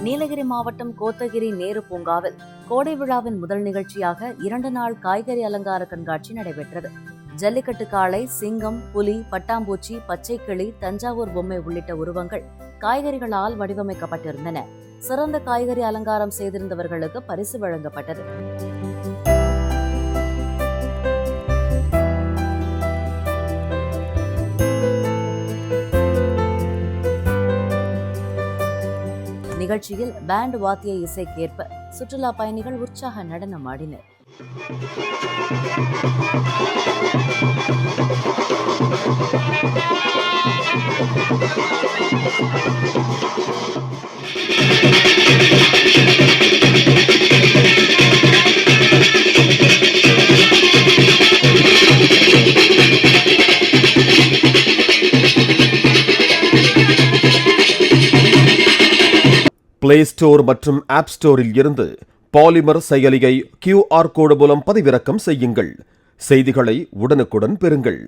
நீலகிரி மாவட்டம் கோத்தகிரி நேரு பூங்காவில் கோடை விழாவின் முதல் நிகழ்ச்சியாக 2 நாள் காய்கறி அலங்கார கண்காட்சி நடைபெற்றது. ஜல்லிக்கட்டு காளை, சிங்கம், புலி, பட்டாம்பூச்சி, பச்சை கிளி, தஞ்சாவூர் பொம்மை உள்ளிட்ட உருவங்கள் காய்கறிகளால் வடிவமைக்கப்பட்டிருந்தன. சிறந்த காய்கறி அலங்காரம் செய்திருந்தவர்களுக்கு பரிசு வழங்கப்பட்டது. நிகழ்ச்சியில் பேண்ட் வாத்திய இசைக்கேற்ப சுற்றுலா பயணிகள் உற்சாக நடனம் ஆடினர். பிளே ஸ்டோர் மற்றும் ஆப் ஸ்டோரில் இருந்து பாலிமர் செயலியை QR கோடு மூலம் பதிவிறக்கம் செய்யுங்கள். செய்திகளை உடனுக்குடன் பெறுங்கள்.